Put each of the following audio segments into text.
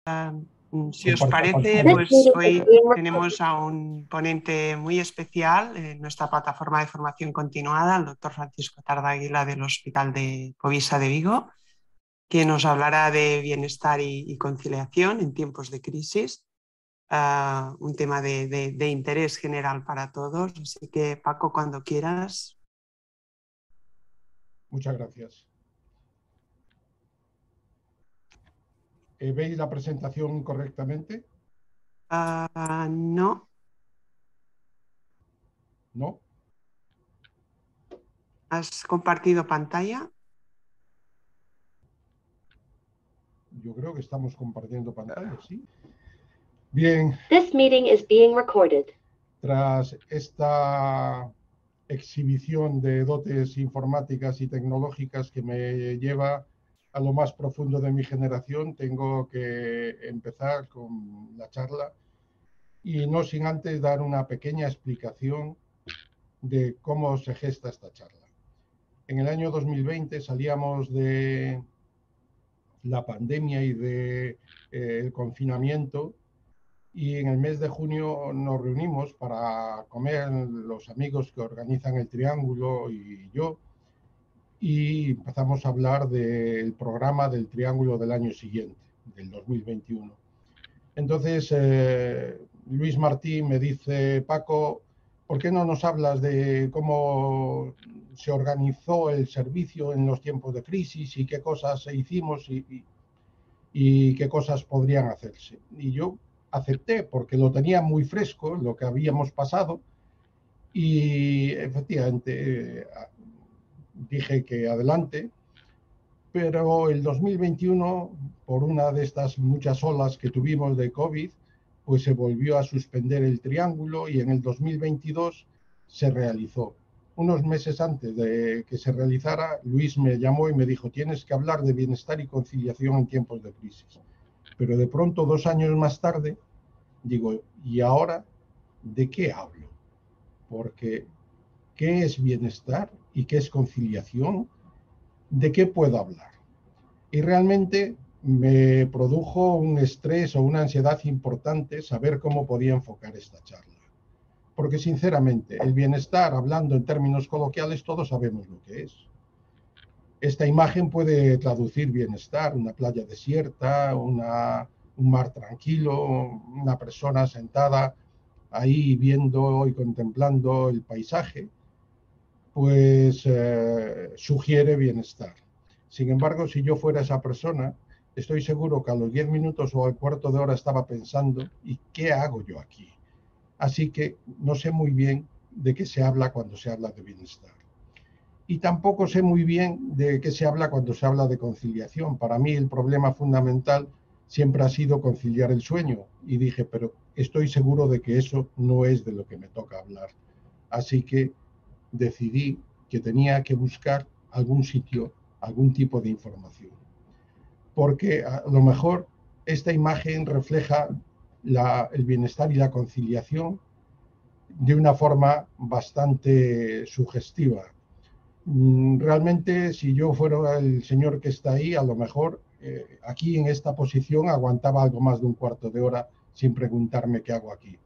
Si os parece, pues hoy tenemos a un ponente muy especial en nuestra plataforma de formación continuada, el doctor Francisco Tardaguila del Hospital de Povisa de Vigo, que nos hablará de bienestar y conciliación en tiempos de crisis, un tema de interés general para todos. Así que, Paco, cuando quieras. Muchas gracias. ¿Veis la presentación correctamente? No. ¿No? ¿Has compartido pantalla? Yo creo que estamos compartiendo pantalla, ¿sí? Bien. This meeting is being recorded. Tras esta exhibición de dotes informáticas y tecnológicas que me lleva a lo más profundo de mi generación, tengo que empezar con la charla y no sin antes dar una pequeña explicación de cómo se gesta esta charla. En el año 2020 salíamos de la pandemia y del confinamiento, y en el mes de junio nos reunimos para comer los amigos que organizan el Triángulo y yo, y empezamos a hablar del programa del Triángulo del año siguiente, del 2021. Entonces Luis Martín me dice: Paco, ¿por qué no nos hablas de cómo se organizó el servicio en los tiempos de crisis y qué cosas hicimos y qué cosas podrían hacerse? Y yo acepté porque lo tenía muy fresco, lo que habíamos pasado, y efectivamente dije que adelante, pero el 2021, por una de estas muchas olas que tuvimos de COVID, pues se volvió a suspender el Triángulo y en el 2022 se realizó. Unos meses antes de que se realizara, Luis me llamó y me dijo: tienes que hablar de bienestar y conciliación en tiempos de crisis. Pero de pronto, 2 años más tarde, digo: ¿y ahora de qué hablo? Porque ¿qué es bienestar y qué es conciliación? ¿De qué puedo hablar? Y realmente me produjo un estrés o una ansiedad importante saber cómo podía enfocar esta charla. Porque sinceramente, el bienestar, hablando en términos coloquiales, todos sabemos lo que es. Esta imagen puede traducir bienestar: una playa desierta, un mar tranquilo, una persona sentada ahí viendo y contemplando el paisaje, pues sugiere bienestar. Sin embargo, si yo fuera esa persona, estoy seguro que a los 10 minutos o al cuarto de hora estaba pensando: ¿y qué hago yo aquí? Así que no sé muy bien de qué se habla cuando se habla de bienestar. Y tampoco sé muy bien de qué se habla cuando se habla de conciliación. Para mí el problema fundamental siempre ha sido conciliar el sueño. Y dije: pero estoy seguro de que eso no es de lo que me toca hablar. Así que decidí que tenía que buscar algún sitio, algún tipo de información. Porque a lo mejor esta imagen refleja el bienestar y la conciliación de una forma bastante sugestiva. Realmente, si yo fuera el señor que está ahí, a lo mejor aquí en esta posición aguantaba algo más de un cuarto de hora sin preguntarme qué hago aquí.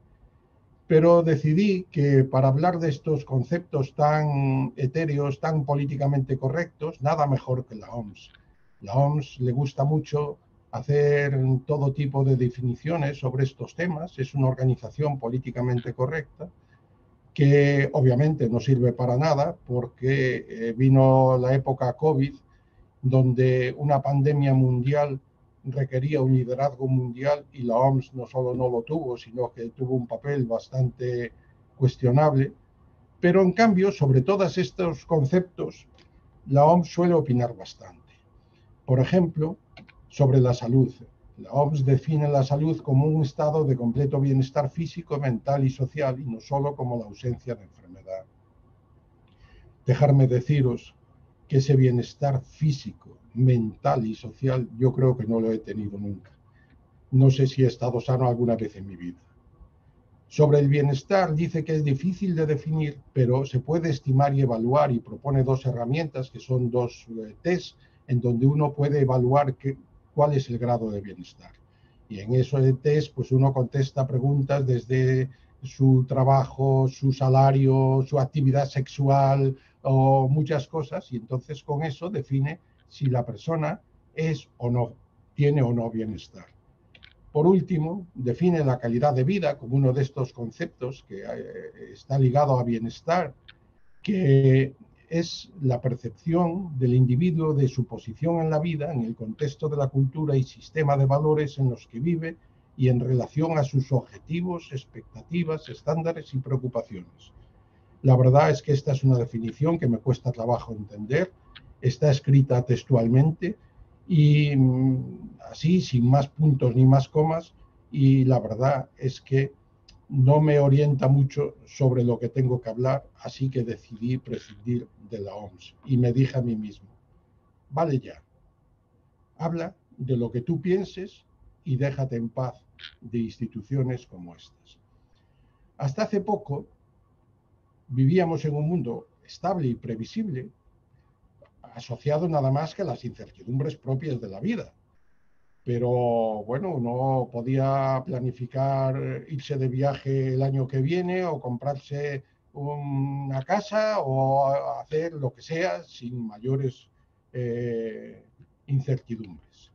Pero decidí que para hablar de estos conceptos tan etéreos, tan políticamente correctos, nada mejor que la OMS. La OMS le gusta mucho hacer todo tipo de definiciones sobre estos temas. Es una organización políticamente correcta que obviamente no sirve para nada, porque vino la época COVID, donde una pandemia mundial requería un liderazgo mundial y la OMS no solo no lo tuvo, sino que tuvo un papel bastante cuestionable. Pero en cambio, sobre todos estos conceptos, la OMS suele opinar bastante. Por ejemplo, sobre la salud. La OMS define la salud como un estado de completo bienestar físico, mental y social, y no solo como la ausencia de enfermedad. Dejarme deciros que ese bienestar físico, mental y social yo creo que no lo he tenido nunca. No sé si he estado sano alguna vez en mi vida. Sobre el bienestar dice que es difícil de definir, pero se puede estimar y evaluar, y propone 2 herramientas que son 2 test en donde uno puede evaluar cuál es el grado de bienestar. Y en esos test, pues uno contesta preguntas desde su trabajo, su salario, su actividad sexual o muchas cosas, y entonces con eso define si la persona es o no, tiene o no bienestar. Por último, define la calidad de vida como uno de estos conceptos que está ligado a bienestar, que es la percepción del individuo de su posición en la vida, en el contexto de la cultura y sistema de valores en los que vive y en relación a sus objetivos, expectativas, estándares y preocupaciones. La verdad es que esta es una definición que me cuesta trabajo entender, está escrita textualmente y así, sin más puntos ni más comas, y la verdad es que no me orienta mucho sobre lo que tengo que hablar, así que decidí prescindir de la OMS y me dije a mí mismo, vale ya, habla de lo que tú pienses y déjate en paz de instituciones como estas. Hasta hace poco vivíamos en un mundo estable y previsible, asociado nada más que a las incertidumbres propias de la vida. Pero bueno, uno podía planificar irse de viaje el año que viene o comprarse una casa o hacer lo que sea sin mayores incertidumbres.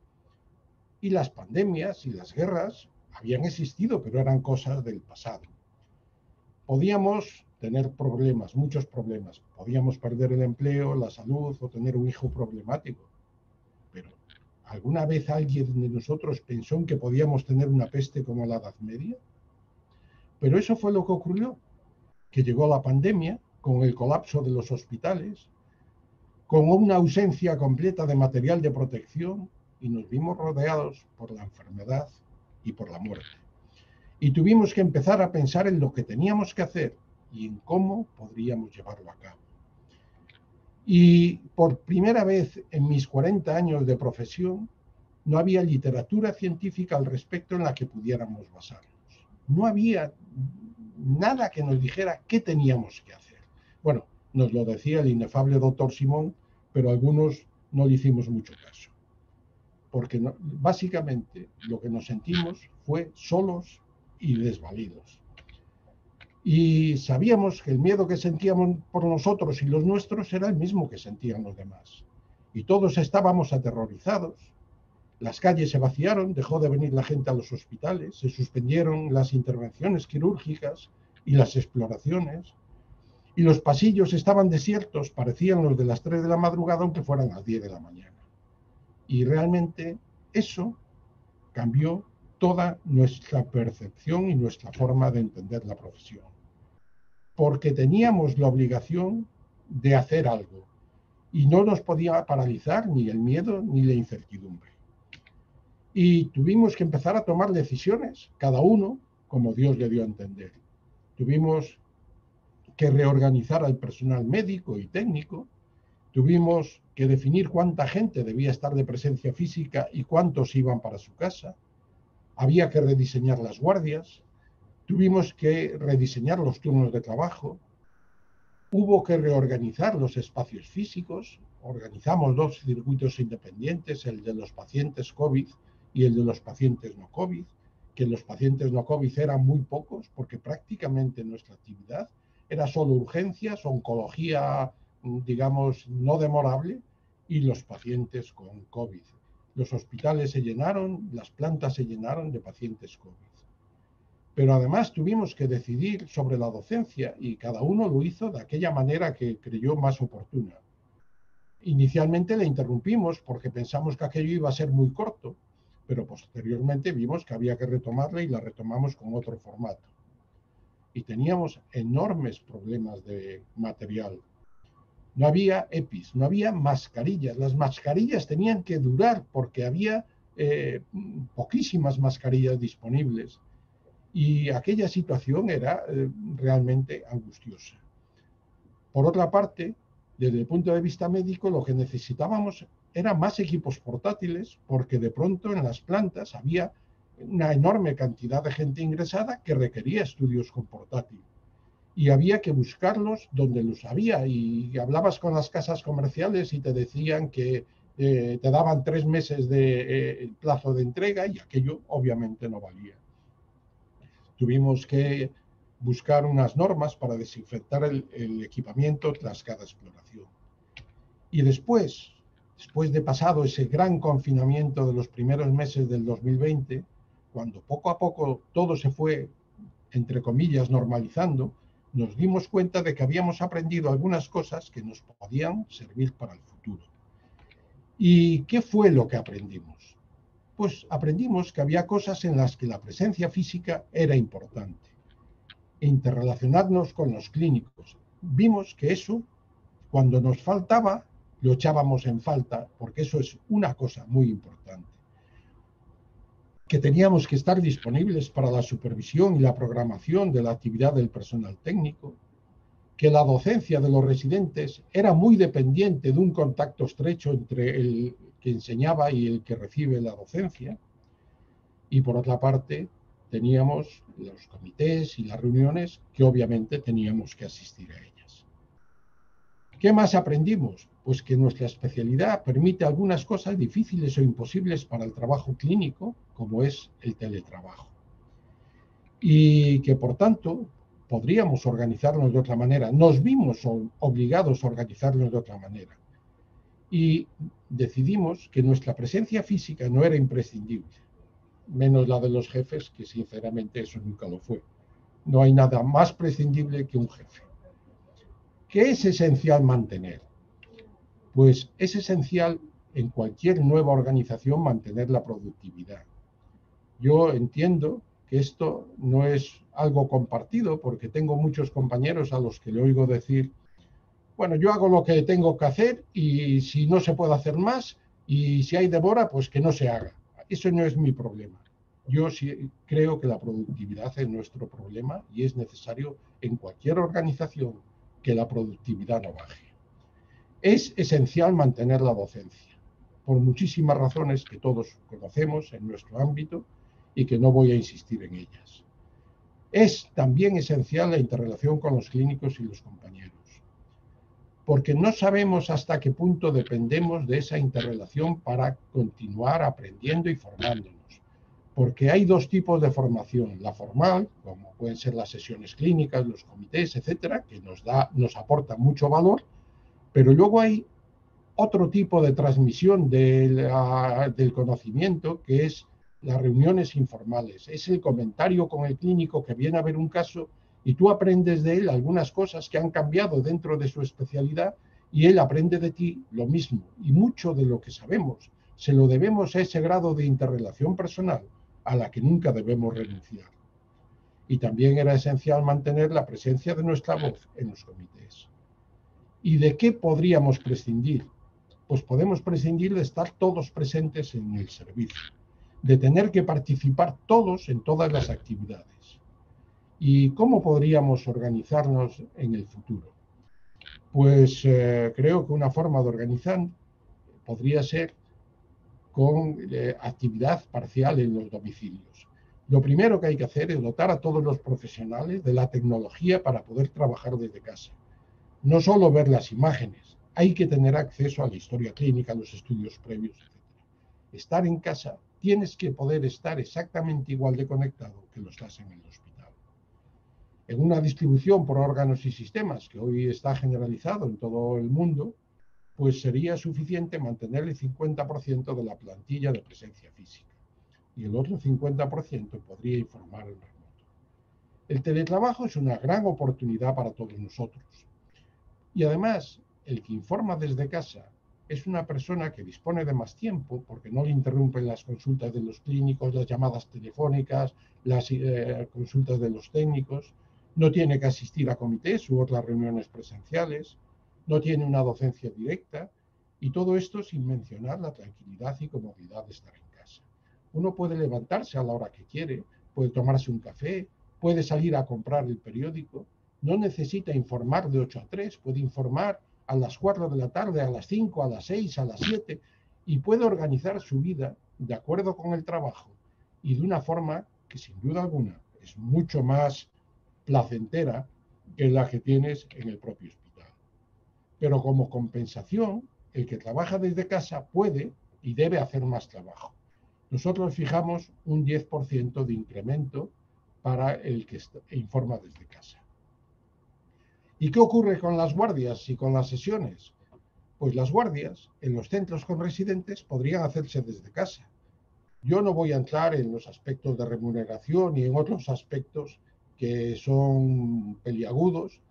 Y las pandemias y las guerras habían existido, pero eran cosas del pasado. Podíamos tener problemas, muchos problemas. Podíamos perder el empleo, la salud o tener un hijo problemático. Pero ¿alguna vez alguien de nosotros pensó en que podíamos tener una peste como la Edad Media? Pero eso fue lo que ocurrió, que llegó la pandemia con el colapso de los hospitales, con una ausencia completa de material de protección y nos vimos rodeados por la enfermedad y por la muerte. Y tuvimos que empezar a pensar en lo que teníamos que hacer y en cómo podríamos llevarlo a cabo. Y por primera vez en mis 40 años de profesión, no había literatura científica al respecto en la que pudiéramos basarnos. No había nada que nos dijera qué teníamos que hacer. Bueno, nos lo decía el inefable doctor Simón, pero algunos no le hicimos mucho caso. Porque no, básicamente lo que nos sentimos fue solos y desvalidos. Y sabíamos que el miedo que sentíamos por nosotros y los nuestros era el mismo que sentían los demás. Y todos estábamos aterrorizados. Las calles se vaciaron, dejó de venir la gente a los hospitales, se suspendieron las intervenciones quirúrgicas y las exploraciones. Y los pasillos estaban desiertos, parecían los de las 3 de la madrugada, aunque fueran las 10 de la mañana. Y realmente eso cambió toda nuestra percepción y nuestra forma de entender la profesión. Porque teníamos la obligación de hacer algo y no nos podía paralizar ni el miedo ni la incertidumbre. Y tuvimos que empezar a tomar decisiones, cada uno como Dios le dio a entender. Tuvimos que reorganizar al personal médico y técnico, tuvimos que definir cuánta gente debía estar de presencia física y cuántos iban para su casa. Había que rediseñar las guardias, tuvimos que rediseñar los turnos de trabajo, hubo que reorganizar los espacios físicos, organizamos 2 circuitos independientes, el de los pacientes COVID y el de los pacientes no COVID, que los pacientes no COVID eran muy pocos porque prácticamente nuestra actividad era solo urgencias, oncología, digamos, no demorable, y los pacientes con COVID. Los hospitales se llenaron, las plantas se llenaron de pacientes COVID. Pero además tuvimos que decidir sobre la docencia y cada uno lo hizo de aquella manera que creyó más oportuna. Inicialmente la interrumpimos porque pensamos que aquello iba a ser muy corto, pero posteriormente vimos que había que retomarla y la retomamos con otro formato. Y teníamos enormes problemas de material. No había EPIs, no había mascarillas. Las mascarillas tenían que durar porque había poquísimas mascarillas disponibles. Y aquella situación era realmente angustiosa. Por otra parte, desde el punto de vista médico, lo que necesitábamos eran más equipos portátiles, porque de pronto en las plantas había una enorme cantidad de gente ingresada que requería estudios con portátil. Y había que buscarlos donde los había. Y hablabas con las casas comerciales y te decían que te daban 3 meses de plazo de entrega y aquello obviamente no valía. Tuvimos que buscar unas normas para desinfectar el equipamiento tras cada exploración. Y después de pasado ese gran confinamiento de los primeros meses del 2020, cuando poco a poco todo se fue, entre comillas, normalizando, nos dimos cuenta de que habíamos aprendido algunas cosas que nos podían servir para el futuro. ¿Y qué fue lo que aprendimos? Pues aprendimos que había cosas en las que la presencia física era importante. Interrelacionarnos con los clínicos. Vimos que eso, cuando nos faltaba, lo echábamos en falta, porque eso es una cosa muy importante. Que teníamos que estar disponibles para la supervisión y la programación de la actividad del personal técnico, que la docencia de los residentes era muy dependiente de un contacto estrecho entre el que enseñaba y el que recibe la docencia, y por otra parte teníamos los comités y las reuniones que obviamente teníamos que asistir a ellas. ¿Qué más aprendimos? Pues que nuestra especialidad permite algunas cosas difíciles o imposibles para el trabajo clínico, como es el teletrabajo. Y que por tanto podríamos organizarnos de otra manera. Nos vimos obligados a organizarnos de otra manera. Y decidimos que nuestra presencia física no era imprescindible, menos la de los jefes, que sinceramente eso nunca lo fue. No hay nada más prescindible que un jefe. ¿Qué es esencial mantener? Pues es esencial en cualquier nueva organización mantener la productividad. Yo entiendo que esto no es algo compartido, porque tengo muchos compañeros a los que le oigo decir, bueno, yo hago lo que tengo que hacer y si no se puede hacer más y si hay demora, pues que no se haga. Eso no es mi problema. Yo sí creo que la productividad es nuestro problema y es necesario en cualquier organización que la productividad no baje. Es esencial mantener la docencia, por muchísimas razones que todos conocemos en nuestro ámbito y que no voy a insistir en ellas. Es también esencial la interrelación con los clínicos y los compañeros, porque no sabemos hasta qué punto dependemos de esa interrelación para continuar aprendiendo y formándonos. Porque hay dos tipos de formación, la formal, como pueden ser las sesiones clínicas, los comités, etcétera, que nos aporta mucho valor, pero luego hay otro tipo de transmisión del conocimiento, que es las reuniones informales. Es el comentario con el clínico que viene a ver un caso y tú aprendes de él algunas cosas que han cambiado dentro de su especialidad y él aprende de ti lo mismo. Y mucho de lo que sabemos se lo debemos a ese grado de interrelación personal a la que nunca debemos renunciar. Y también era esencial mantener la presencia de nuestra voz en los comités. ¿Y de qué podríamos prescindir? Pues podemos prescindir de estar todos presentes en el servicio, de tener que participar todos en todas las actividades. ¿Y cómo podríamos organizarnos en el futuro? Pues creo que una forma de organizar podría ser con actividad parcial en los domicilios. Lo primero que hay que hacer es dotar a todos los profesionales de la tecnología para poder trabajar desde casa. No solo ver las imágenes, hay que tener acceso a la historia clínica, a los estudios previos, etc. Estar en casa, tienes que poder estar exactamente igual de conectado que lo estás en el hospital. En una distribución por órganos y sistemas, que hoy está generalizado en todo el mundo, pues sería suficiente mantener el 50% de la plantilla de presencia física y el otro 50% podría informar en remoto. El teletrabajo es una gran oportunidad para todos nosotros. Y además, el que informa desde casa es una persona que dispone de más tiempo porque no le interrumpen las consultas de los clínicos, las llamadas telefónicas, las consultas de los técnicos, no tiene que asistir a comités u otras reuniones presenciales, no tiene una docencia directa y todo esto sin mencionar la tranquilidad y comodidad de estar en casa. Uno puede levantarse a la hora que quiere, puede tomarse un café, puede salir a comprar el periódico. No necesita informar de 8 a 3, puede informar a las 4 de la tarde, a las 5, a las 6, a las 7 y puede organizar su vida de acuerdo con el trabajo y de una forma que sin duda alguna es mucho más placentera que la que tienes en el propio hospital. Pero como compensación, el que trabaja desde casa puede y debe hacer más trabajo. Nosotros fijamos un 10% de incremento para el que informa desde casa. ¿Y qué ocurre con las guardias y con las sesiones? Pues las guardias en los centros con residentes podrían hacerse desde casa. Yo no voy a entrar en los aspectos de remuneración y en otros aspectos que son peliagudos,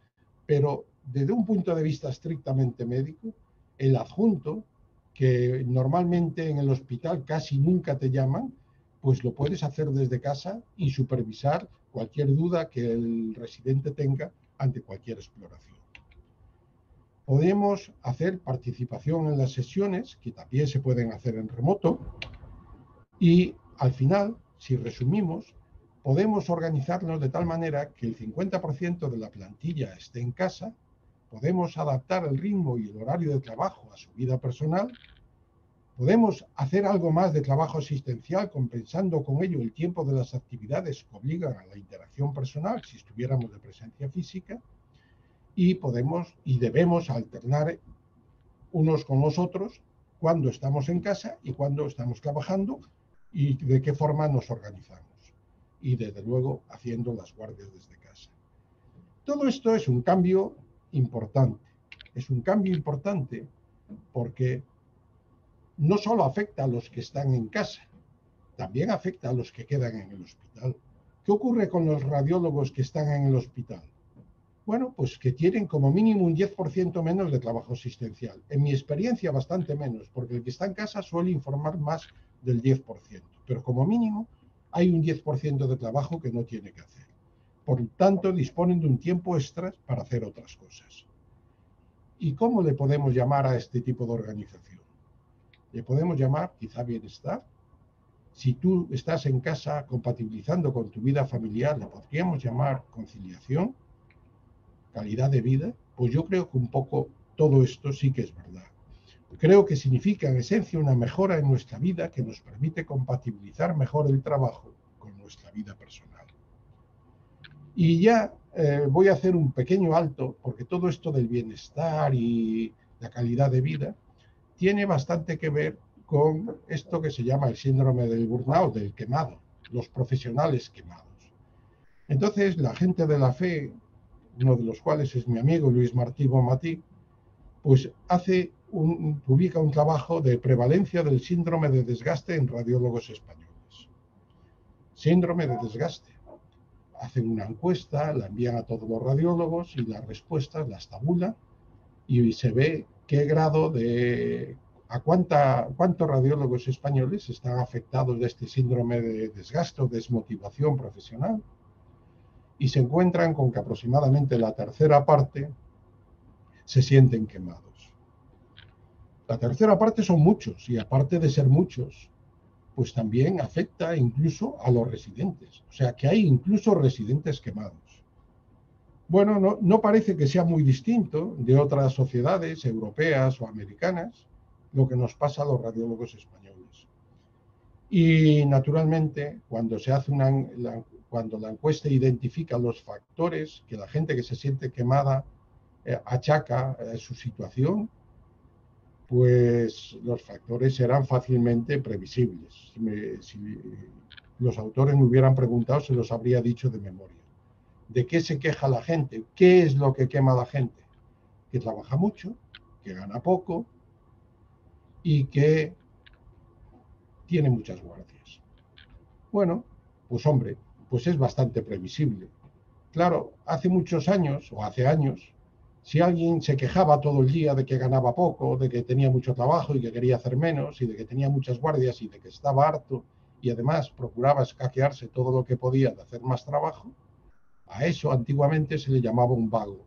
pero desde un punto de vista estrictamente médico, el adjunto, que normalmente en el hospital casi nunca te llaman, pues lo puedes hacer desde casa y supervisar cualquier duda que el residente tenga ante cualquier exploración. Podemos hacer participación en las sesiones, que también se pueden hacer en remoto, y al final, si resumimos, podemos organizarnos de tal manera que el 50% de la plantilla esté en casa, podemos adaptar el ritmo y el horario de trabajo a su vida personal, podemos hacer algo más de trabajo asistencial compensando con ello el tiempo de las actividades que obligan a la interacción personal si estuviéramos de presencia física, y podemos y debemos alternar unos con los otros cuando estamos en casa y cuando estamos trabajando y de qué forma nos organizamos. Y desde luego haciendo las guardias desde casa. Todo esto es un cambio importante. Es un cambio importante porque no solo afecta a los que están en casa, también afecta a los que quedan en el hospital. ¿Qué ocurre con los radiólogos que están en el hospital? Bueno, pues que tienen como mínimo un 10% menos de trabajo asistencial. En mi experiencia, bastante menos, porque el que está en casa suele informar más del 10%. Pero como mínimo, hay un 10% de trabajo que no tiene que hacer. Por tanto, disponen de un tiempo extra para hacer otras cosas. ¿Y cómo le podemos llamar a este tipo de organización? Le podemos llamar, quizá, bienestar. Si tú estás en casa compatibilizando con tu vida familiar, le podríamos llamar conciliación, calidad de vida. Pues yo creo que un poco todo esto sí que es verdad. Creo que significa en esencia una mejora en nuestra vida que nos permite compatibilizar mejor el trabajo con nuestra vida personal. Y ya voy a hacer un pequeño alto, porque todo esto del bienestar y la calidad de vida tiene bastante que ver con esto que se llama el síndrome del burnout, del quemado, los profesionales quemados. Entonces, la gente de la fe, uno de los cuales es mi amigo Luis Martí Bonmatí, pues publica un trabajo de prevalencia del síndrome de desgaste en radiólogos españoles. Síndrome de desgaste. Hacen una encuesta, la envían a todos los radiólogos y las respuestas las tabulan y se ve qué grado de... ¿Cuántos radiólogos españoles están afectados de este síndrome de desgaste o desmotivación profesional? Y se encuentran con que aproximadamente la tercera parte se sienten quemados. La tercera parte son muchos, y aparte de ser muchos, pues también afecta incluso a los residentes. O sea, que hay incluso residentes quemados. Bueno, no parece que sea muy distinto de otras sociedades europeas o americanas lo que nos pasa a los radiólogos españoles. Y naturalmente, cuando se hace cuando la encuesta identifica los factores que la gente que se siente quemada achaca a su situación, pues los factores serán fácilmente previsibles. Si los autores me hubieran preguntado, se los habría dicho de memoria. ¿De qué se queja la gente? ¿Qué es lo que quema a la gente? Que trabaja mucho, que gana poco y que tiene muchas guardias. Bueno, pues hombre, pues es bastante previsible. Claro, hace muchos años, o hace años, si alguien se quejaba todo el día de que ganaba poco, de que tenía mucho trabajo y que quería hacer menos, y de que tenía muchas guardias y de que estaba harto, y además procuraba escaquearse todo lo que podía de hacer más trabajo, a eso antiguamente se le llamaba un vago.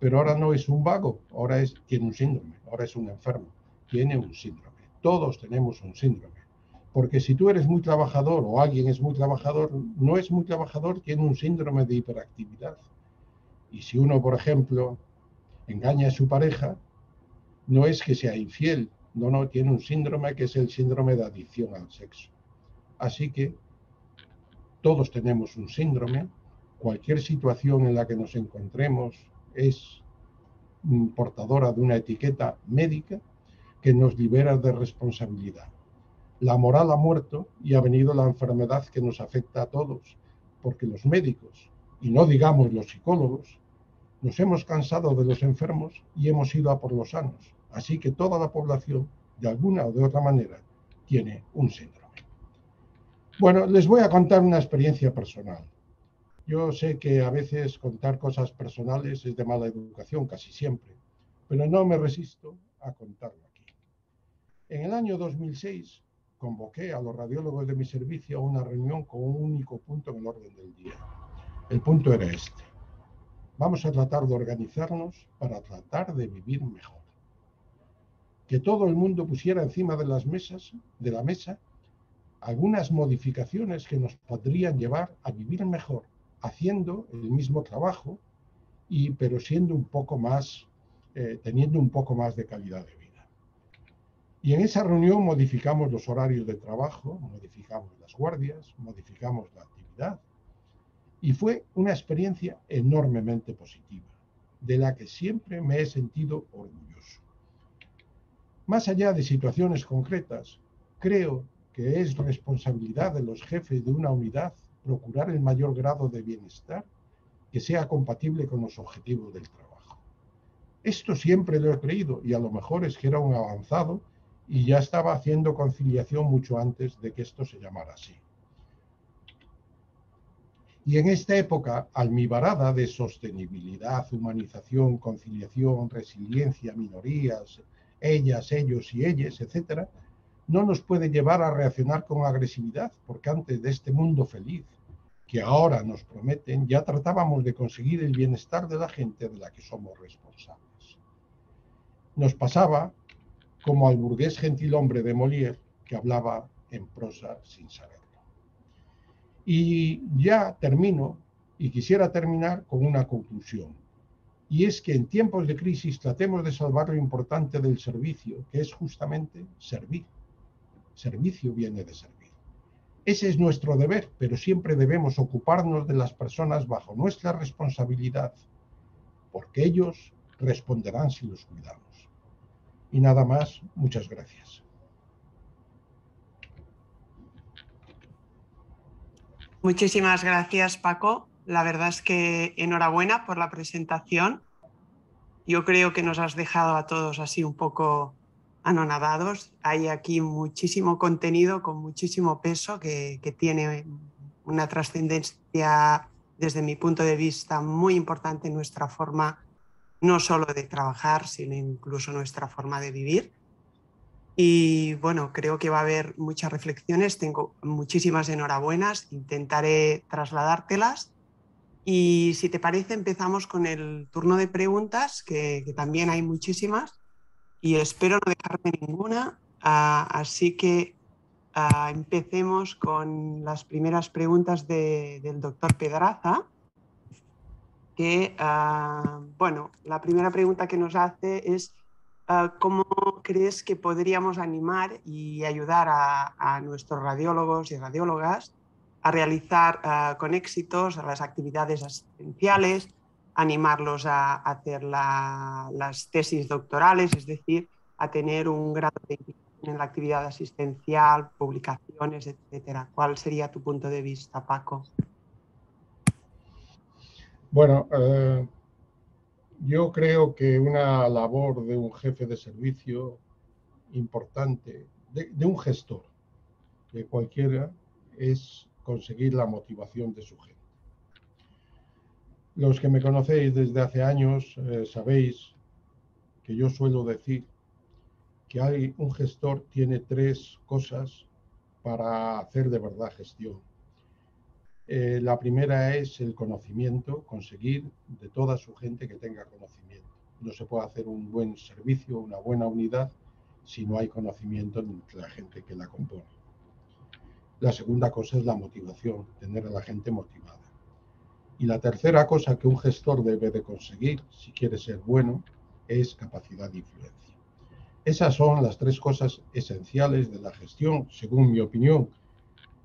Pero ahora no es un vago, ahora tiene un síndrome, ahora es un enfermo, tiene un síndrome. Todos tenemos un síndrome. Porque si tú eres muy trabajador o alguien es muy trabajador, no es muy trabajador, tiene un síndrome de hiperactividad. Y si uno, por ejemplo, engaña a su pareja, no es que sea infiel, no, tiene un síndrome que es el síndrome de adicción al sexo. Así que todos tenemos un síndrome, cualquier situación en la que nos encontremos es portadora de una etiqueta médica que nos libera de responsabilidad. La moral ha muerto y ha venido la enfermedad que nos afecta a todos, porque los médicos, y no digamos los psicólogos, nos hemos cansado de los enfermos y hemos ido a por los sanos. Así que toda la población, de alguna o de otra manera, tiene un síndrome. Bueno, les voy a contar una experiencia personal. Yo sé que a veces contar cosas personales es de mala educación, casi siempre, pero no me resisto a contarlo aquí. En el año 2006 convoqué a los radiólogos de mi servicio a una reunión con un único punto en el orden del día. El punto era este: vamos a tratar de organizarnos para tratar de vivir mejor. Que todo el mundo pusiera encima de la mesa algunas modificaciones que nos podrían llevar a vivir mejor, haciendo el mismo trabajo, pero siendo un poco más, teniendo un poco más de calidad de vida. Y en esa reunión modificamos los horarios de trabajo, modificamos las guardias, modificamos la actividad. Y fue una experiencia enormemente positiva, de la que siempre me he sentido orgulloso. Más allá de situaciones concretas, creo que es responsabilidad de los jefes de una unidad procurar el mayor grado de bienestar que sea compatible con los objetivos del trabajo. Esto siempre lo he creído, y a lo mejor es que era un avanzado y ya estaba haciendo conciliación mucho antes de que esto se llamara así. Y en esta época almibarada de sostenibilidad, humanización, conciliación, resiliencia, minorías, ellas, ellos y ellas, etc., no nos puede llevar a reaccionar con agresividad, porque antes de este mundo feliz que ahora nos prometen, ya tratábamos de conseguir el bienestar de la gente de la que somos responsables. Nos pasaba como al burgués gentilhombre de Molière, que hablaba en prosa sin saberlo. Y ya termino, y quisiera terminar con una conclusión. Y es que en tiempos de crisis tratemos de salvar lo importante del servicio, que es justamente servir. Servicio viene de servir. Ese es nuestro deber, pero siempre debemos ocuparnos de las personas bajo nuestra responsabilidad, porque ellos responderán si los cuidamos. Y nada más, muchas gracias. Muchísimas gracias, Paco. La verdad es que enhorabuena por la presentación. Yo creo que nos has dejado a todos así un poco anonadados. Hay aquí muchísimo contenido con muchísimo peso que tiene una trascendencia, desde mi punto de vista, muy importante en nuestra forma, no solo de trabajar, sino incluso nuestra forma de vivir. Y bueno, creo que va a haber muchas reflexiones, tengo muchísimas enhorabuenas, intentaré trasladártelas. Y si te parece, empezamos con el turno de preguntas, que también hay muchísimas, y espero no dejarme ninguna. Así que empecemos con las primeras preguntas del doctor Pedraza, que, bueno, la primera pregunta que nos hace es ¿cómo crees que podríamos animar y ayudar a nuestros radiólogos y radiólogas a realizar con éxitos las actividades asistenciales, animarlos a hacer las tesis doctorales, es decir, a tener un grado de implicación en la actividad asistencial, publicaciones, etcétera? ¿Cuál sería tu punto de vista, Paco? Bueno, yo creo que una labor de un jefe de servicio importante, de un gestor, de cualquiera, es conseguir la motivación de su gente. Los que me conocéis desde hace años sabéis que yo suelo decir que un gestor tiene 3 cosas para hacer de verdad gestión. La primera es el conocimiento, conseguir de toda su gente que tenga conocimiento. No se puede hacer un buen servicio, una buena unidad, si no hay conocimiento entre la gente que la compone. La segunda cosa es la motivación, tener a la gente motivada. Y la tercera cosa que un gestor debe de conseguir, si quiere ser bueno, es capacidad de influencia. Esas son las 3 cosas esenciales de la gestión, según mi opinión.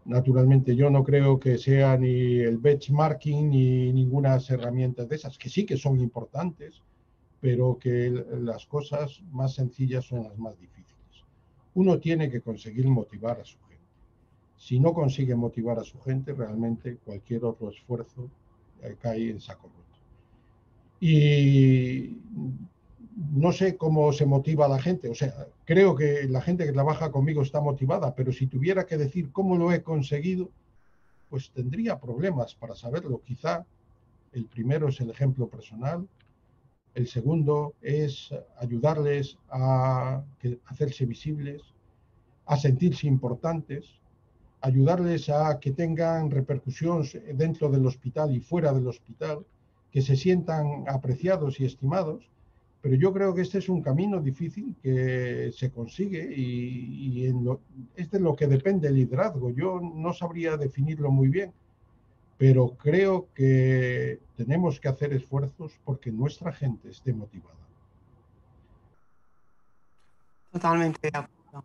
Naturalmente yo no creo que sea ni el benchmarking ni ninguna herramienta de esas, que sí que son importantes, pero que las cosas más sencillas son las más difíciles. uno tiene que conseguir motivar a su gente. Si no consigue motivar a su gente, realmente cualquier otro esfuerzo cae en saco roto. Y no sé cómo se motiva a la gente. O sea, creo que la gente que trabaja conmigo está motivada, pero si tuviera que decir cómo lo he conseguido, pues tendría problemas para saberlo. Quizá el primero es el ejemplo personal. El segundo es ayudarles a hacerse visibles, a sentirse importantes, ayudarles a que tengan repercusión dentro del hospital y fuera del hospital, que se sientan apreciados y estimados. Pero yo creo que este es un camino difícil que se consigue y es de lo que depende el liderazgo. Yo no sabría definirlo muy bien, pero creo que tenemos que hacer esfuerzos porque nuestra gente esté motivada. Totalmente de acuerdo.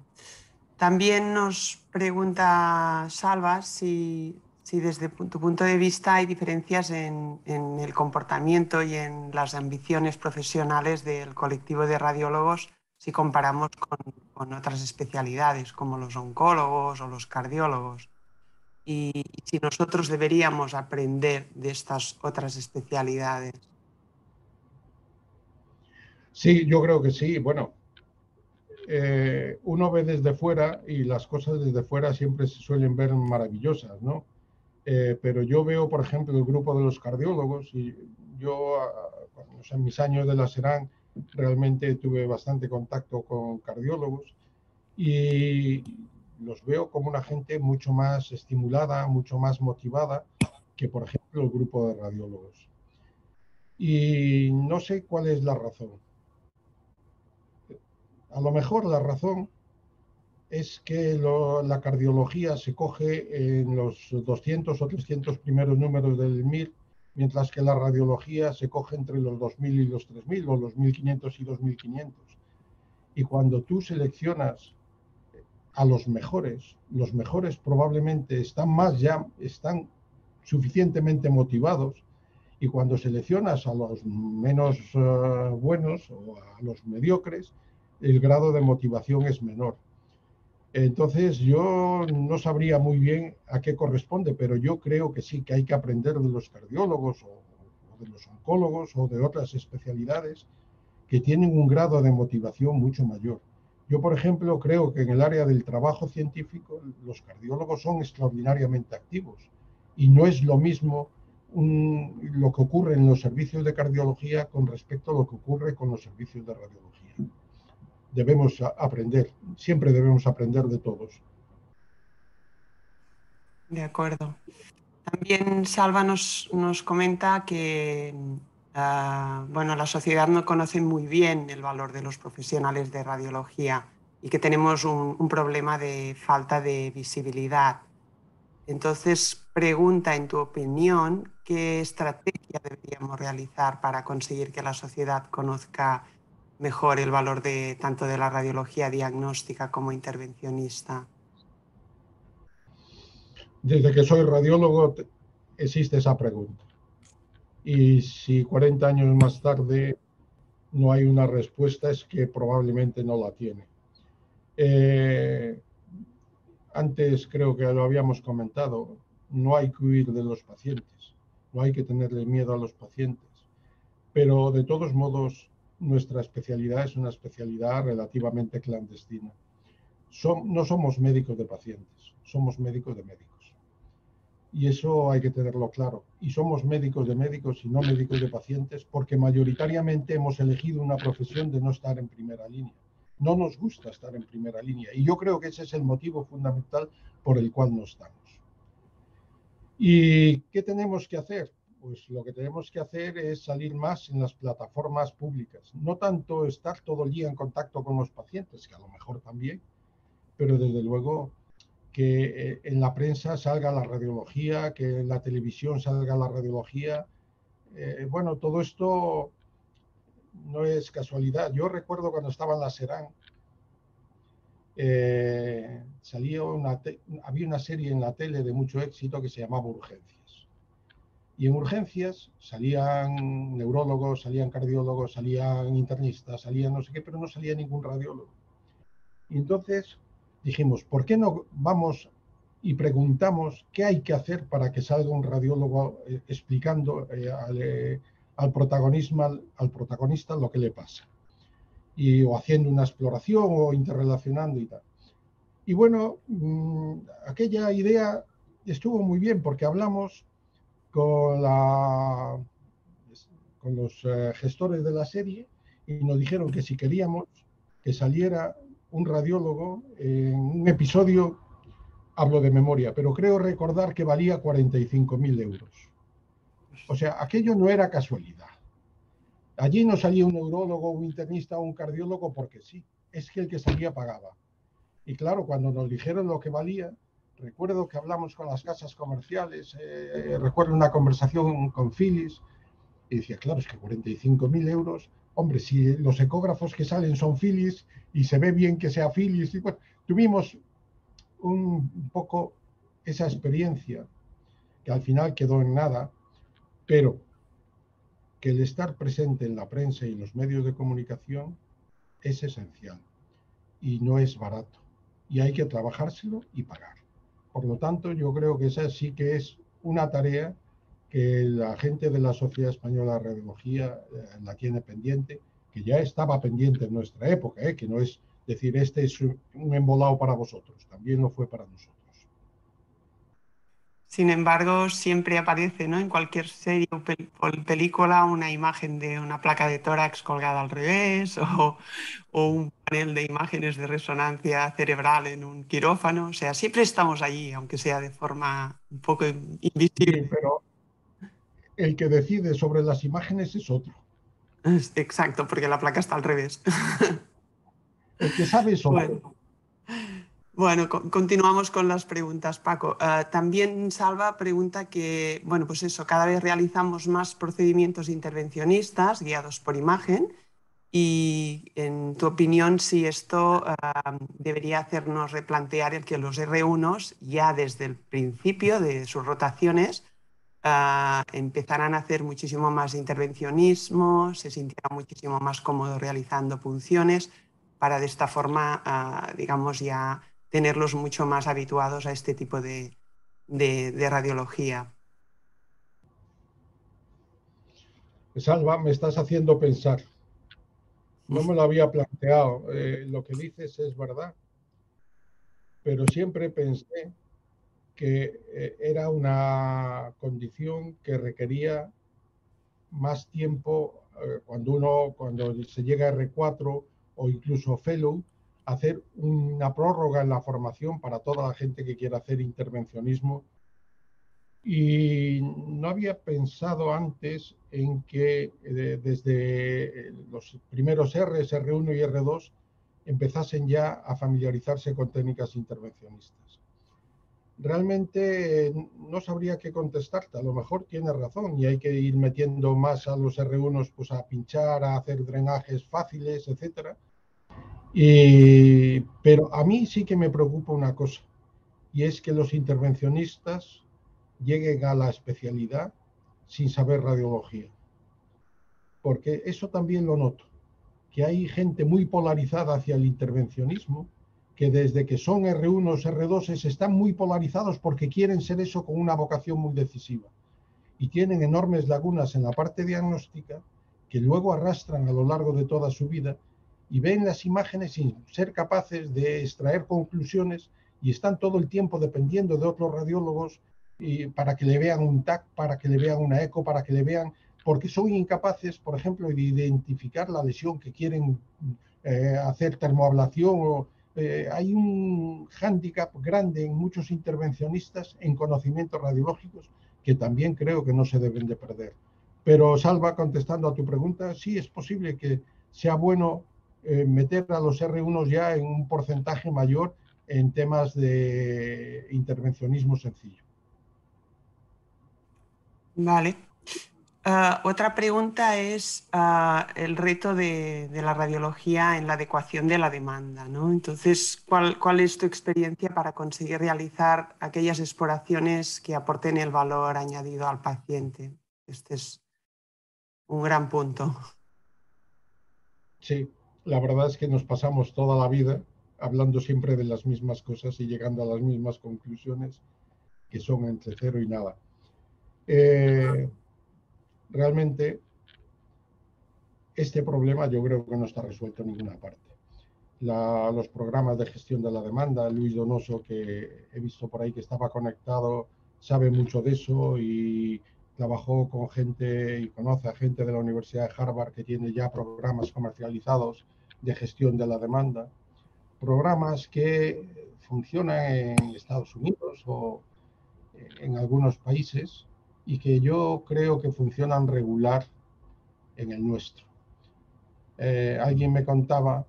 También nos pregunta Salva si desde tu punto de vista hay diferencias en el comportamiento y en las ambiciones profesionales del colectivo de radiólogos si comparamos con otras especialidades como los oncólogos o los cardiólogos. Y si nosotros deberíamos aprender de estas otras especialidades. Sí, yo creo que sí. Bueno, uno ve desde fuera y las cosas desde fuera siempre se suelen ver maravillosas, ¿no? Pero yo veo, por ejemplo, el grupo de los cardiólogos y yo, o sea, en mis años de la SERAN realmente tuve bastante contacto con cardiólogos y los veo como una gente mucho más estimulada, mucho más motivada que, por ejemplo, el grupo de radiólogos. Y no sé cuál es la razón. A lo mejor la razón es que la cardiología se coge en los 200 o 300 primeros números del MIR, mientras que la radiología se coge entre los 2000 y los 3000 o los 1500 y 2500. Y cuando tú seleccionas a los mejores probablemente están suficientemente motivados, y cuando seleccionas a los menos buenos o a los mediocres, el grado de motivación es menor. Entonces yo no sabría muy bien a qué corresponde, pero yo creo que sí, que hay que aprender de los cardiólogos o de los oncólogos o de otras especialidades que tienen un grado de motivación mucho mayor. Yo, por ejemplo, creo que en el área del trabajo científico los cardiólogos son extraordinariamente activos y no es lo mismo lo que ocurre en los servicios de cardiología con respecto a lo que ocurre con los servicios de radiología. Debemos aprender, siempre debemos aprender de todos. De acuerdo. También Salva nos comenta que bueno, la sociedad no conoce muy bien el valor de los profesionales de radiología y que tenemos un problema de falta de visibilidad. Entonces, pregunta, en tu opinión, ¿qué estrategia deberíamos realizar para conseguir que la sociedad conozca mejor el valor de tanto de la radiología diagnóstica como intervencionista? Desde que soy radiólogo existe esa pregunta. Y si 40 años más tarde no hay una respuesta, es que probablemente no la tiene. Antes creo que lo habíamos comentado, no hay que huir de los pacientes, no hay que tenerle miedo a los pacientes, pero de todos modos nuestra especialidad es una especialidad relativamente clandestina. No somos médicos de pacientes, somos médicos de médicos. Y eso hay que tenerlo claro. Y somos médicos de médicos y no médicos de pacientes porque mayoritariamente hemos elegido una profesión de no estar en primera línea. No nos gusta estar en primera línea. Y yo creo que ese es el motivo fundamental por el cual no estamos. ¿Y qué tenemos que hacer? Pues lo que tenemos que hacer es salir más en las plataformas públicas. No tanto estar todo el día en contacto con los pacientes, que a lo mejor también, pero desde luego que en la prensa salga la radiología, que en la televisión salga la radiología. Bueno, todo esto no es casualidad. Yo recuerdo cuando estaba en la SERAN, había una serie en la tele de mucho éxito que se llamaba Urgencias. Y en Urgencias salían neurólogos, salían cardiólogos, salían internistas, salían no sé qué, pero no salía ningún radiólogo. Y entonces dijimos, ¿por qué no vamos y preguntamos qué hay que hacer para que salga un radiólogo explicando al protagonista lo que le pasa? O haciendo una exploración o interrelacionando y tal. Y bueno, aquella idea estuvo muy bien porque hablamos con, con los gestores de la serie y nos dijeron que si queríamos que saliera un radiólogo en un episodio, hablo de memoria, pero creo recordar que valía 45.000 euros. O sea, aquello no era casualidad. Allí no salía un neurólogo, un internista o un cardiólogo porque sí, es que el que salía pagaba. Y claro, cuando nos dijeron lo que valía, recuerdo que hablamos con las casas comerciales, recuerdo una conversación con Philips, y decía, claro, es que 45.000 euros, hombre, si los ecógrafos que salen son Philips y se ve bien que sea Philips, y bueno, tuvimos un poco esa experiencia, que al final quedó en nada, pero que el estar presente en la prensa y en los medios de comunicación es esencial y no es barato. Y hay que trabajárselo y pagar. Por lo tanto, yo creo que esa sí que es una tarea que la gente de la Sociedad Española de Radiología la tiene pendiente, que ya estaba pendiente en nuestra época, que no es decir, este es un embolado para vosotros, también lo fue para nosotros. Sin embargo, siempre aparece, ¿no?, en cualquier serie o película una imagen de una placa de tórax colgada al revés o un panel de imágenes de resonancia cerebral en un quirófano. O sea, siempre estamos allí, aunque sea de forma un poco Sí, invisible. pero el que decide sobre las imágenes es otro. Exacto, porque la placa está al revés. El que sabe es otro. Bueno. Bueno, continuamos con las preguntas, Paco. También Salva pregunta que, bueno, pues eso, cada vez realizamos más procedimientos intervencionistas guiados por imagen y, en tu opinión, si esto debería hacernos replantear el que los R1s ya desde el principio de sus rotaciones empezarán a hacer muchísimo más intervencionismo, se sintieran muchísimo más cómodos realizando punciones para de esta forma, digamos, ya tenerlos mucho más habituados a este tipo de radiología. Salva, me estás haciendo pensar. No me lo había planteado. Lo que dices es verdad, pero siempre pensé que era una condición que requería más tiempo cuando se llega a R4 o incluso Fellow, hacer una prórroga en la formación para toda la gente que quiera hacer intervencionismo. Y no había pensado antes en que desde los primeros Rs, R1 y R2, empezasen ya a familiarizarse con técnicas intervencionistas. Realmente no sabría qué contestarte, a lo mejor tienes razón y hay que ir metiendo más a los R1s pues a pinchar, a hacer drenajes fáciles, etc. Pero a mí sí que me preocupa una cosa, y es que los intervencionistas lleguen a la especialidad sin saber radiología. Porque eso también lo noto, que hay gente muy polarizada hacia el intervencionismo, que desde que son R1s, R2s, están muy polarizados porque quieren ser eso con una vocación muy decisiva. Y tienen enormes lagunas en la parte diagnóstica que luego arrastran a lo largo de toda su vida y ven las imágenes sin ser capaces de extraer conclusiones y están todo el tiempo dependiendo de otros radiólogos para que le vean un TAC, para que le vean una eco, para que le vean, porque son incapaces, por ejemplo, de identificar la lesión que quieren hacer termoablación. Hay un hándicap grande en muchos intervencionistas en conocimientos radiológicos que también creo que no se deben de perder. Pero, Salva, contestando a tu pregunta, sí es posible que sea bueno meter a los R1 ya en un porcentaje mayor en temas de intervencionismo sencillo. Vale. Otra pregunta es el reto de la radiología en la adecuación de la demanda, ¿no? Entonces, ¿cuál es tu experiencia para conseguir realizar aquellas exploraciones que aporten el valor añadido al paciente? Este es un gran punto. Sí, la verdad es que nos pasamos toda la vida hablando siempre de las mismas cosas y llegando a las mismas conclusiones, que son entre cero y nada. Realmente este problema yo creo que no está resuelto en ninguna parte. Los programas de gestión de la demanda, Luis Donoso, que he visto por ahí que estaba conectado, sabe mucho de eso y trabajó con gente y conoce a gente de la Universidad de Harvard que tiene ya programas comercializados de gestión de la demanda, programas que funcionan en Estados Unidos o en algunos países y que yo creo que funcionan regular en el nuestro. Alguien me contaba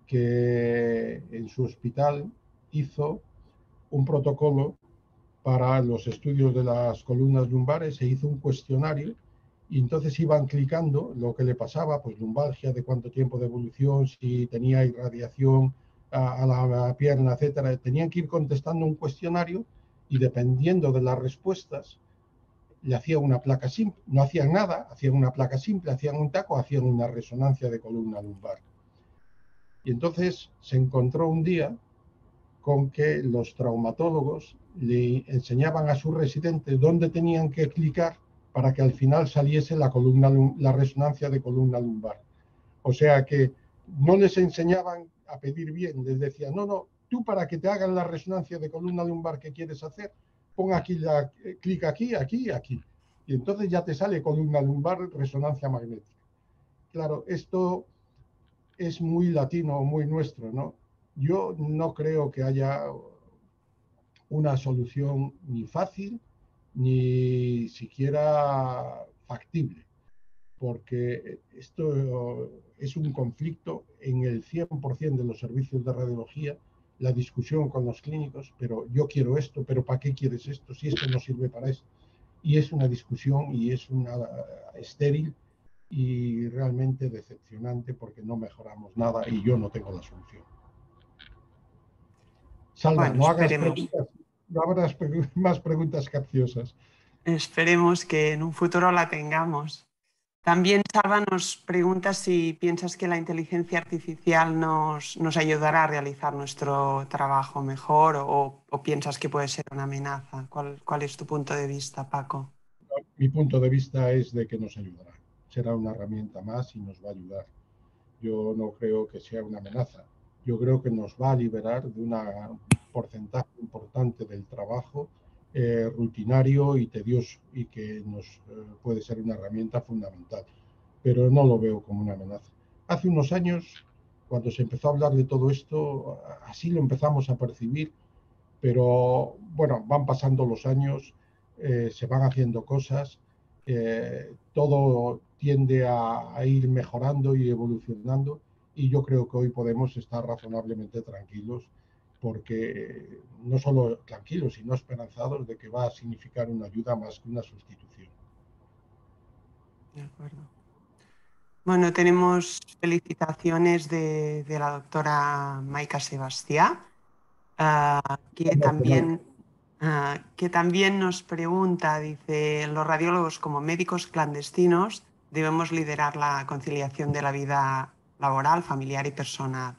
que en su hospital hizo un protocolo para los estudios de las columnas lumbares, se hizo un cuestionario y entonces iban clicando lo que le pasaba, pues lumbalgia, de cuánto tiempo de evolución, si tenía irradiación a la pierna, etcétera. Tenían que ir contestando un cuestionario y dependiendo de las respuestas le hacían una placa simple, no hacían nada, hacían una placa simple, hacían un taco, hacían una resonancia de columna lumbar. Y entonces se encontró un día con que los traumatólogos le enseñaban a sus residentes dónde tenían que clicar para que al final saliese la resonancia de columna lumbar. O sea que no les enseñaban a pedir bien, les decían, no, tú para que te hagan la resonancia de columna lumbar que quieres hacer, pon aquí, clic aquí, aquí y aquí. Y entonces ya te sale columna lumbar, resonancia magnética. Claro, esto es muy latino, muy nuestro, ¿no? Yo no creo que haya una solución ni fácil ni siquiera factible, porque esto es un conflicto en el 100% de los servicios de radiología, la discusión con los clínicos, pero yo quiero esto, pero ¿para qué quieres esto? Si esto no sirve para esto. Y es una discusión y es una estéril y realmente decepcionante porque no mejoramos nada y yo no tengo la solución. Salva, Bueno, no hagas esperemos. preguntas, no hagas más preguntas capciosas. Esperemos que en un futuro la tengamos. También Salva nos pregunta si piensas que la inteligencia artificial nos ayudará a realizar nuestro trabajo mejor o piensas que puede ser una amenaza. ¿Cuál es tu punto de vista, Paco? Mi punto de vista es de que nos ayudará. Será una herramienta más y nos va a ayudar. Yo no creo que sea una amenaza. Yo creo que nos va a liberar de un porcentaje importante del trabajo rutinario y tedioso y que nos puede ser una herramienta fundamental. Pero no lo veo como una amenaza. Hace unos años, cuando se empezó a hablar de todo esto, así lo empezamos a percibir, pero bueno, van pasando los años, se van haciendo cosas, todo tiende a ir mejorando y evolucionando y yo creo que hoy podemos estar razonablemente tranquilos porque no solo tranquilos, sino esperanzados de que va a significar una ayuda más que una sustitución. De acuerdo. Bueno, tenemos felicitaciones de la doctora Maika Sebastià, que también nos pregunta, dice, los radiólogos como médicos clandestinos debemos liderar la conciliación de la vida laboral, familiar y personal.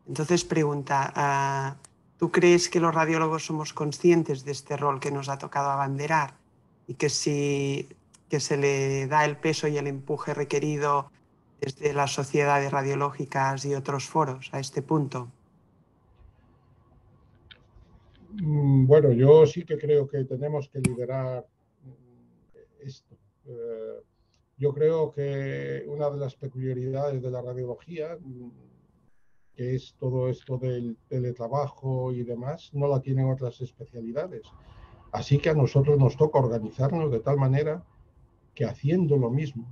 Entonces pregunta, ¿tú crees que los radiólogos somos conscientes de este rol que nos ha tocado abanderar y que se le da el peso y el empuje requerido desde las sociedades radiológicas y otros foros a este punto? Bueno, yo sí que creo que tenemos que liderar esto. Yo creo que una de las peculiaridades de la radiología, que es todo esto del teletrabajo y demás, no la tienen otras especialidades. Así que a nosotros nos toca organizarnos de tal manera que haciendo lo mismo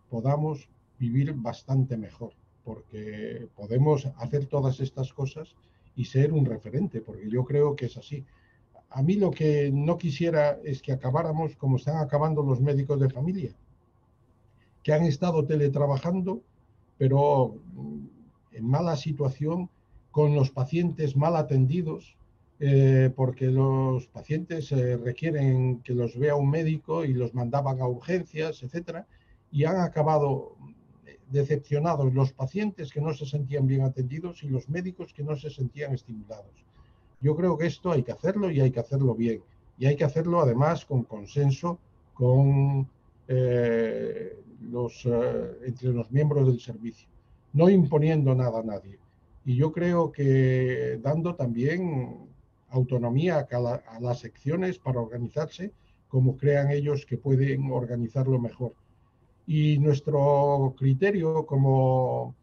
podamos vivir bastante mejor, porque podemos hacer todas estas cosas y ser un referente, porque yo creo que es así. A mí lo que no quisiera es que acabáramos como están acabando los médicos de familia, que han estado teletrabajando, pero en mala situación, con los pacientes mal atendidos, porque los pacientes requieren que los vea un médico y los mandaban a urgencias, etcétera, y han acabado decepcionados los pacientes que no se sentían bien atendidos y los médicos que no se sentían estimulados. Yo creo que esto hay que hacerlo y hay que hacerlo bien. Y hay que hacerlo además con consenso con, entre los miembros del servicio, no imponiendo nada a nadie. Y yo creo que dando también autonomía a las secciones para organizarse como crean ellos que pueden organizarlo mejor. Y nuestro criterio como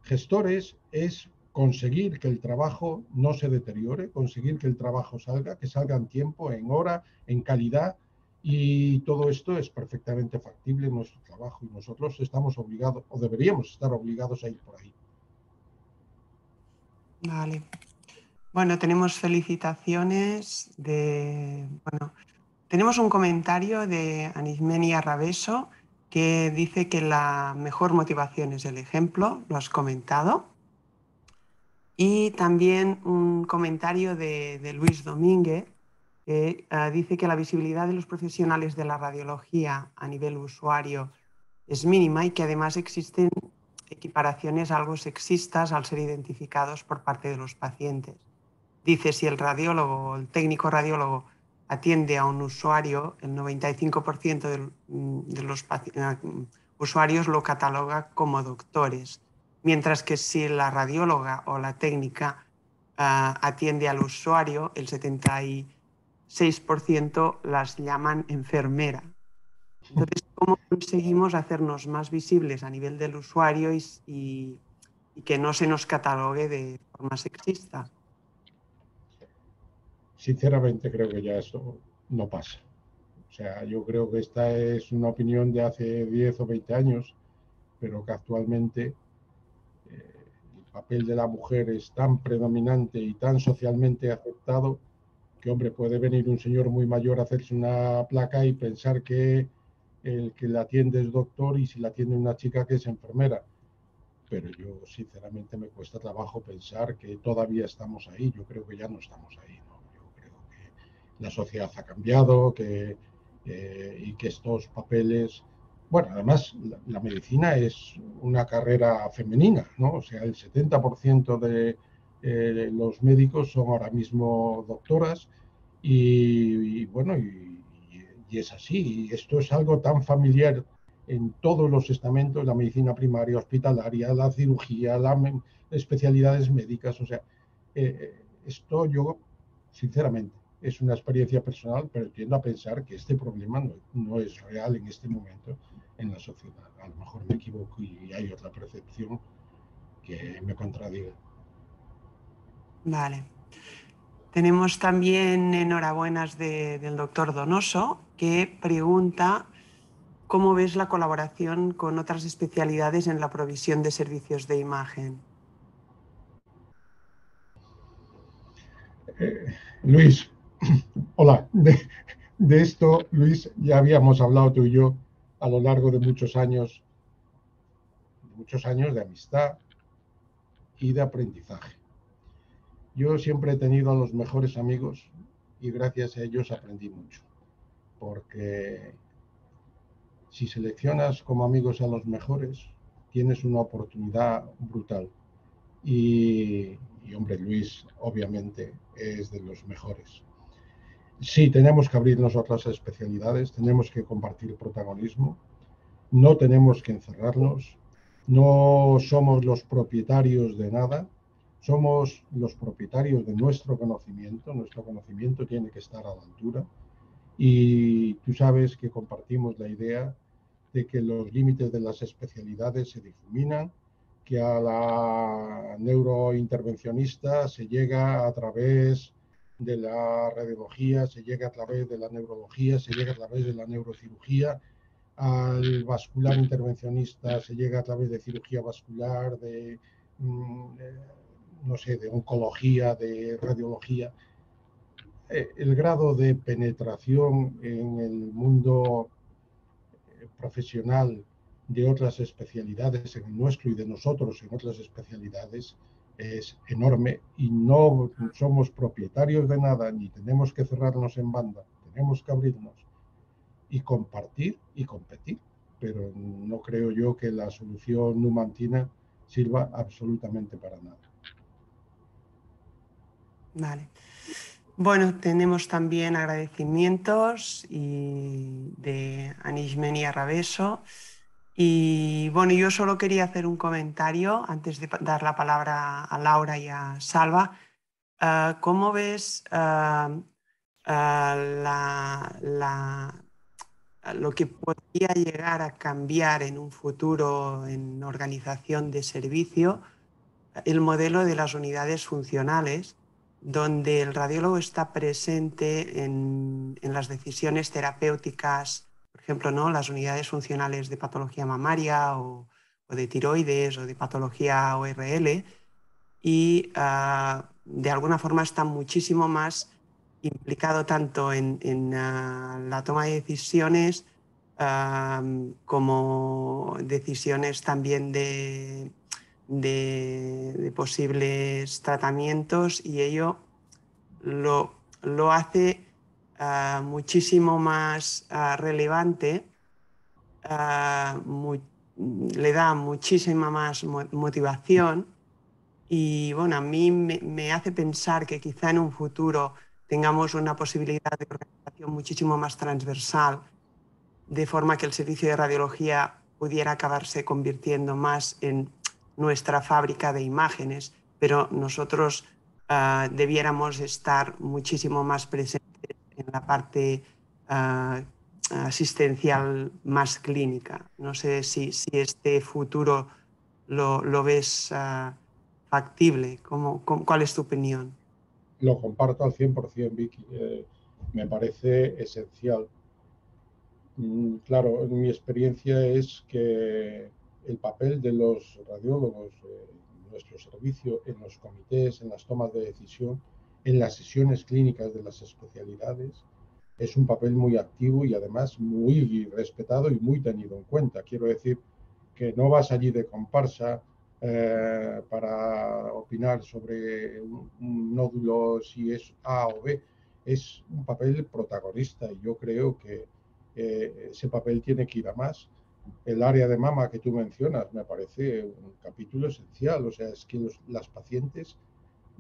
gestores es conseguir que el trabajo no se deteriore, conseguir que el trabajo salga, que salga en tiempo, en hora, en calidad, y todo esto es perfectamente factible en nuestro trabajo y nosotros estamos obligados, o deberíamos estar obligados a ir por ahí. Vale. Bueno, tenemos felicitaciones tenemos un comentario de Anismenia Raveso que dice que la mejor motivación es el ejemplo, lo has comentado. Y también un comentario de Luis Domínguez que dice que la visibilidad de los profesionales de la radiología a nivel usuario es mínima y que además existen equiparaciones algo sexistas al ser identificados por parte de los pacientes. Dice, si el radiólogo o el técnico radiólogo atiende a un usuario, el 95% de los usuarios lo cataloga como doctores, mientras que si la radióloga o la técnica atiende al usuario, el 76% las llaman enfermera. Entonces, ¿cómo conseguimos hacernos más visibles a nivel del usuario y que no se nos catalogue de forma sexista? Sinceramente creo que ya eso no pasa. O sea, yo creo que esta es una opinión de hace 10 o 20 años, pero que actualmente el papel de la mujer es tan predominante y tan socialmente aceptado que, hombre, puede venir un señor muy mayor a hacerse una placa y pensar que el que la atiende es doctor y si la atiende una chica que es enfermera. Pero yo, sinceramente, me cuesta trabajo pensar que todavía estamos ahí. Yo creo que ya no estamos ahí, ¿no? Yo creo que la sociedad ha cambiado y que estos papeles... Bueno, además, la medicina es una carrera femenina, ¿no? O sea, el 70% de los médicos son ahora mismo doctoras y bueno, y es así. Y esto es algo tan familiar en todos los estamentos, la medicina primaria, hospitalaria, la cirugía, las especialidades médicas. O sea, esto yo, sinceramente, es una experiencia personal, pero tiendo a pensar que este problema no es real en este momento en la sociedad. A lo mejor me equivoco y hay otra percepción que me contradiga. Vale. Tenemos también enhorabuenas del doctor Donoso, que pregunta cómo ves la colaboración con otras especialidades en la provisión de servicios de imagen. Luis, hola. De esto, Luis, ya habíamos hablado tú y yo a lo largo de muchos años de amistad y de aprendizaje. Yo siempre he tenido a los mejores amigos y gracias a ellos aprendí mucho, porque si seleccionas como amigos a los mejores, tienes una oportunidad brutal. Y hombre, Luis, obviamente, es de los mejores. Sí, tenemos que abrirnos a otras especialidades, tenemos que compartir protagonismo, no tenemos que encerrarnos, no somos los propietarios de nada, somos los propietarios de nuestro conocimiento tiene que estar a la altura y tú sabes que compartimos la idea de que los límites de las especialidades se difuminan, que a la neurointervencionista se llega a través de la radiología, se llega a través de la neurología, se llega a través de la neurocirugía, al vascular intervencionista se llega a través de cirugía vascular, no sé, de oncología, de radiología. El grado de penetración en el mundo profesional de otras especialidades, en el nuestro y de nosotros en otras especialidades, es enorme y no somos propietarios de nada, ni tenemos que cerrarnos en banda, tenemos que abrirnos y compartir y competir, pero no creo yo que la solución numantina sirva absolutamente para nada. Vale. Bueno, tenemos también agradecimientos de Anishmeni Arrabeso. Y bueno, yo solo quería hacer un comentario antes de dar la palabra a Laura y a Salva. ¿Cómo ves lo que podría llegar a cambiar en un futuro en organización de servicio, el modelo de las unidades funcionales, donde el radiólogo está presente en las decisiones terapéuticas, por ejemplo, ¿no? Las unidades funcionales de patología mamaria o de tiroides o de patología ORL, y de alguna forma está muchísimo más implicado tanto en la toma de decisiones como decisiones también de posibles tratamientos, y ello lo hace muchísimo más relevante, le da muchísima más motivación. Y bueno, a mí me hace pensar que quizá en un futuro tengamos una posibilidad de organización muchísimo más transversal, de forma que el servicio de radiología pudiera acabarse convirtiendo más en nuestra fábrica de imágenes, pero nosotros debiéramos estar muchísimo más presentes en la parte asistencial más clínica. No sé si este futuro lo ves factible. ¿Cuál es tu opinión? Lo comparto al 100%, Vicky. Me parece esencial. Claro, mi experiencia es que el papel de los radiólogos en nuestro servicio, en los comités, en las tomas de decisión, en las sesiones clínicas de las especialidades, es un papel muy activo y además muy respetado y muy tenido en cuenta. Quiero decir que no vas allí de comparsa para opinar sobre un nódulo si es A o B. Es un papel protagonista y yo creo que ese papel tiene que ir a más. El área de mama que tú mencionas me parece un capítulo esencial. O sea, es que las pacientes,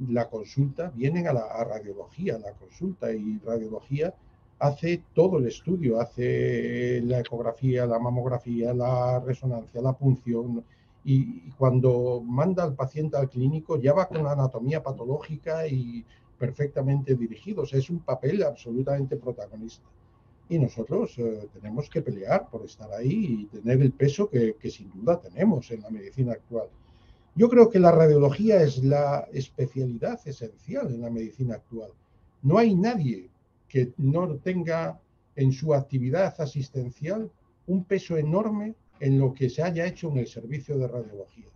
la consulta, vienen a radiología, la consulta, y radiología hace todo el estudio, hace la ecografía, la mamografía, la resonancia, la punción, y cuando manda al paciente al clínico ya va con la anatomía patológica y perfectamente dirigido. O sea, es un papel absolutamente protagonista. Y nosotros tenemos que pelear por estar ahí y tener el peso que sin duda tenemos en la medicina actual. Yo creo que la radiología es la especialidad esencial en la medicina actual. No hay nadie que no tenga en su actividad asistencial un peso enorme en lo que se haya hecho en el servicio de radiología.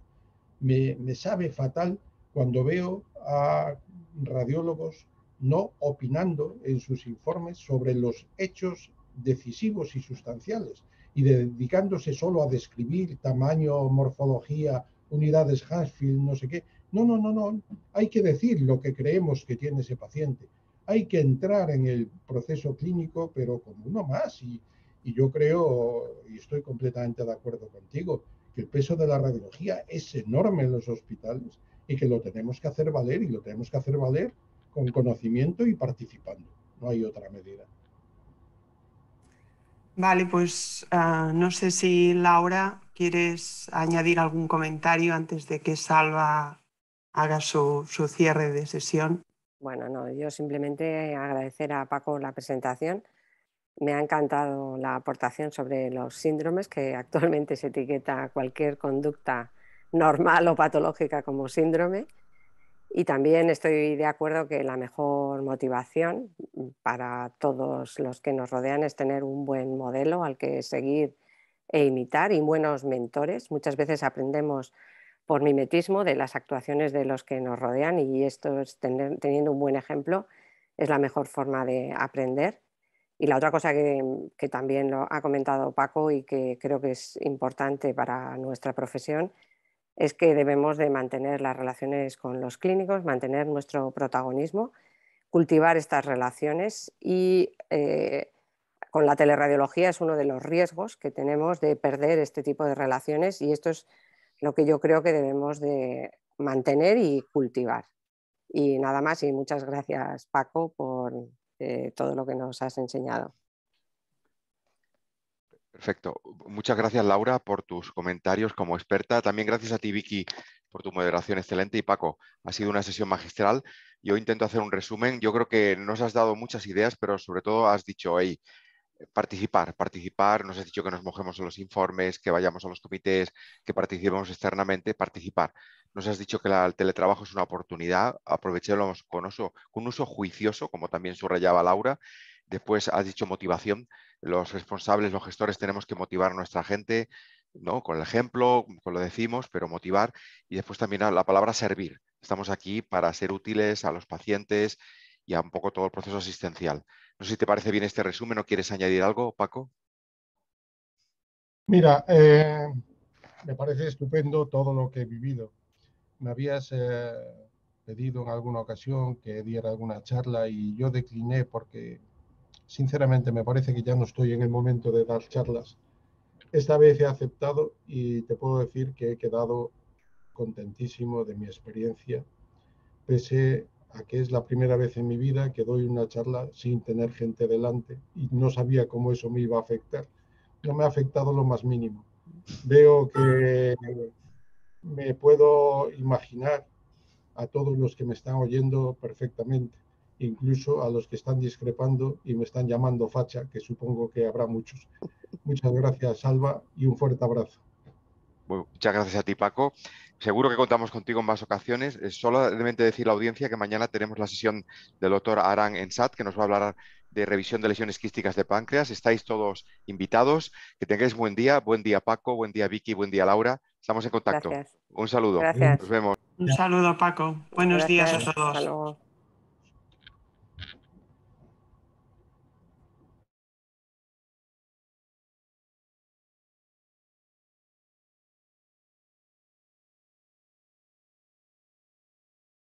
Me sabe fatal cuando veo a radiólogos no opinando en sus informes sobre los hechos decisivos y sustanciales y dedicándose solo a describir tamaño, morfología, unidades Hansfield, no sé qué. No, no, no, no. Hay que decir lo que creemos que tiene ese paciente. Hay que entrar en el proceso clínico, pero como uno más. Y yo creo, y estoy completamente de acuerdo contigo, que el peso de la radiología es enorme en los hospitales y que lo tenemos que hacer valer, y lo tenemos que hacer valer con conocimiento y participando. No hay otra medida. Vale, pues no sé si Laura quieres añadir algún comentario antes de que Salva haga su cierre de sesión. Bueno, no, yo simplemente agradecer a Paco la presentación. Me ha encantado la aportación sobre los síndromes, que actualmente se etiqueta cualquier conducta normal o patológica como síndrome. Y también estoy de acuerdo que la mejor motivación para todos los que nos rodean es tener un buen modelo al que seguir e imitar, y buenos mentores. Muchas veces aprendemos por mimetismo de las actuaciones de los que nos rodean, y esto es teniendo un buen ejemplo es la mejor forma de aprender. Y la otra cosa que también lo ha comentado Paco y que creo que es importante para nuestra profesión es que debemos de mantener las relaciones con los clínicos, mantener nuestro protagonismo, cultivar estas relaciones y con la teleradiología es uno de los riesgos que tenemos de perder este tipo de relaciones, y esto es lo que yo creo que debemos de mantener y cultivar. Y nada más, y muchas gracias, Paco, por todo lo que nos has enseñado. Perfecto. Muchas gracias, Laura, por tus comentarios como experta. También gracias a ti, Vicky, por tu moderación excelente. Y Paco, ha sido una sesión magistral. Yo intento hacer un resumen. Yo creo que nos has dado muchas ideas, pero sobre todo has dicho, hey, participar, nos has dicho que nos mojemos en los informes, que vayamos a los comités, que participemos externamente, participar. Nos has dicho que el teletrabajo es una oportunidad, aprovechémoslo con un uso juicioso, como también subrayaba Laura. Después has dicho motivación. Los responsables, los gestores tenemos que motivar a nuestra gente, ¿no? Con el ejemplo, con lo decimos, pero motivar. Y después también la palabra servir. Estamos aquí para ser útiles a los pacientes y a un poco todo el proceso asistencial. No sé si te parece bien este resumen o quieres añadir algo, Paco. Mira, me parece estupendo todo lo que he vivido. Me habías pedido en alguna ocasión que diera alguna charla y yo decliné porque, sinceramente, me parece que ya no estoy en el momento de dar charlas. Esta vez he aceptado y te puedo decir que he quedado contentísimo de mi experiencia, pese a que es la primera vez en mi vida que doy una charla sin tener gente delante y no sabía cómo eso me iba a afectar. No me ha afectado lo más mínimo. Veo que me puedo imaginar a todos los que me están oyendo perfectamente, incluso a los que están discrepando y me están llamando facha, que supongo que habrá muchos. Muchas gracias, Alba, y un fuerte abrazo. Bueno, muchas gracias a ti, Paco. Seguro que contamos contigo en más ocasiones. Solamente decir a la audiencia que mañana tenemos la sesión del doctor Aran Ensat, que nos va a hablar de revisión de lesiones quísticas de páncreas. Estáis todos invitados. Que tengáis buen día. Buen día, Paco. Buen día, Vicky. Buen día, Laura. Estamos en contacto. Gracias. Un saludo. Gracias. Nos vemos. Un saludo, Paco. Buenos días a Gracias. todos. Hasta luego.